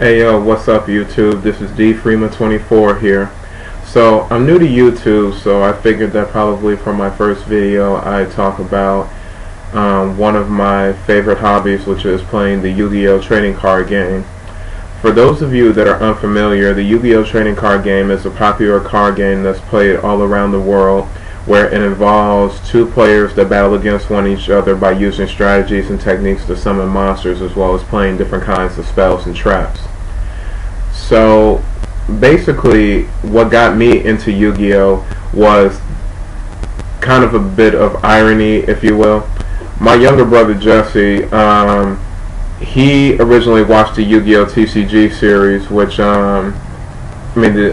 Hey yo, what's up YouTube? This is Dfreema24 here. So I'm new to YouTube, so I figured that probably for my first video I'd talk about one of my favorite hobbies, which is playing the Yu-Gi-Oh! Trading card game. For those of you that are unfamiliar, the Yu-Gi-Oh! Trading card game is a popular card game that's played all around the world, where it involves two players that battle against each other by using strategies and techniques to summon monsters, as well as playing different kinds of spells and traps. So basically what got me into Yu-Gi-Oh! Was kind of a bit of irony, if you will. My younger brother Jesse, he originally watched the Yu-Gi-Oh! TCG series, which the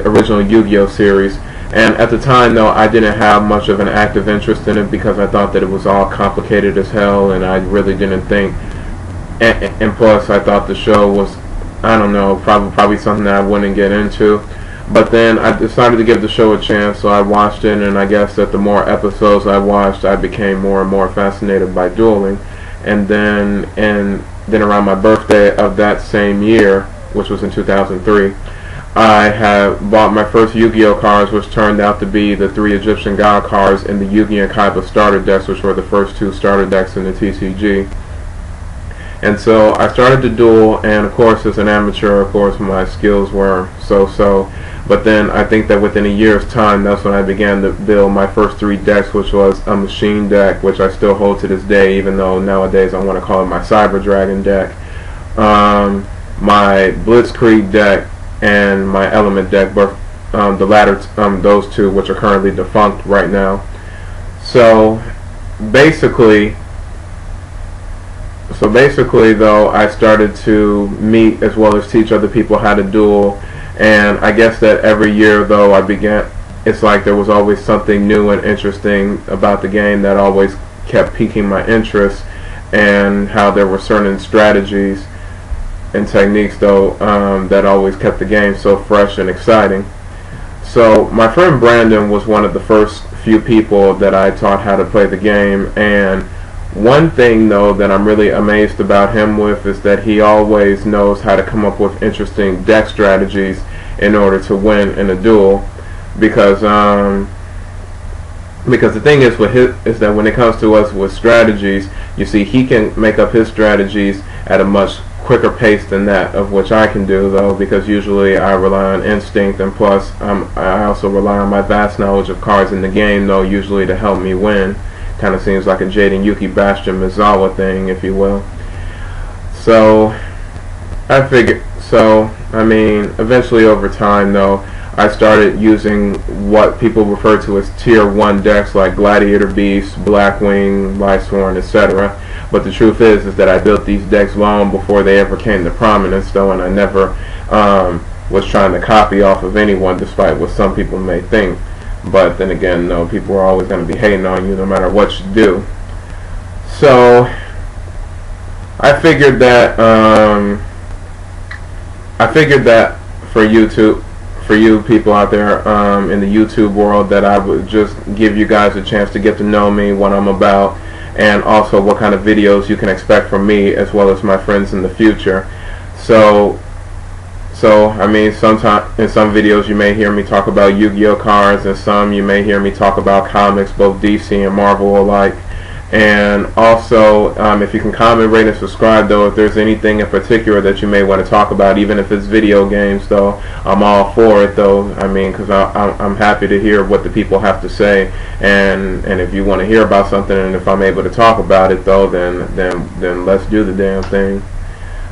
original Yu-Gi-Oh! Series, and at the time though I didn't have much of an active interest in it because I thought that it was all complicated as hell, and I really didn't think, and plus I thought the show was, I don't know, probably something that I wouldn't get into. But then I decided to give the show a chance, so I watched it, and I guess that the more episodes I watched, I became more and more fascinated by Dueling. And then around my birthday of that same year, which was in 2003, I had bought my first Yu-Gi-Oh! Cards, which turned out to be the 3 Egyptian God cards in the Yu-Gi and Kaiba starter decks, which were the first 2 starter decks in the TCG. And so I started to duel, and of course as an amateur, of course my skills were so-so. But then I think that within a year's time, that's when I began to build my first 3 decks, which was a machine deck, which I still hold to this day, even though nowadays I want to call it my Cyber Dragon deck, my Blitzkrieg deck, and my Element deck, but the latter, those two, which are currently defunct right now. So basically though, I started to meet as well as teach other people how to duel, and I guess that every year though it's like there was always something new and interesting about the game that always kept piquing my interest, and how there were certain strategies and techniques though that always kept the game so fresh and exciting. So my friend Brandon was one of the first few people that I taught how to play the game, and one thing though that I'm really amazed about him with is that he always knows how to come up with interesting deck strategies in order to win in a duel, because the thing is is that when it comes to us with strategies, you see, he can make up his strategies at a much quicker pace than that of which I can do though, because usually I rely on instinct, and plus I also rely on my vast knowledge of cards in the game though, usually to help me win. Kind of seems like a Jaden Yuki Bastion Mizawa thing, if you will. So I figured, eventually over time though, I started using what people refer to as tier 1 decks like Gladiator Beast, Blackwing, Lightsworn, etc. But the truth is that I built these decks long before they ever came to prominence though, and I never was trying to copy off of anyone, despite what some people may think. But then again, no, people are always going to be hating on you no matter what you do. So I figured that for you people out there in the YouTube world, that I would just give you guys a chance to get to know me, what I'm about, and also what kind of videos you can expect from me as well as my friends in the future. So sometimes in some videos you may hear me talk about Yu-Gi-Oh! Cards, and some you may hear me talk about comics, both DC and Marvel alike. And also, if you can comment, rate, and subscribe though, if there's anything in particular that you may want to talk about, even if it's video games though, I'm all for it though. Because I'm happy to hear what the people have to say, and if you want to hear about something, and if I'm able to talk about it though, then let's do the damn thing.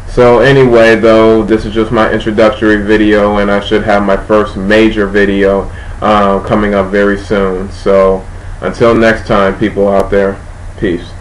So anyway though, this is just my introductory video, and I should have my first major video coming up very soon. So until next time, people out there, peace.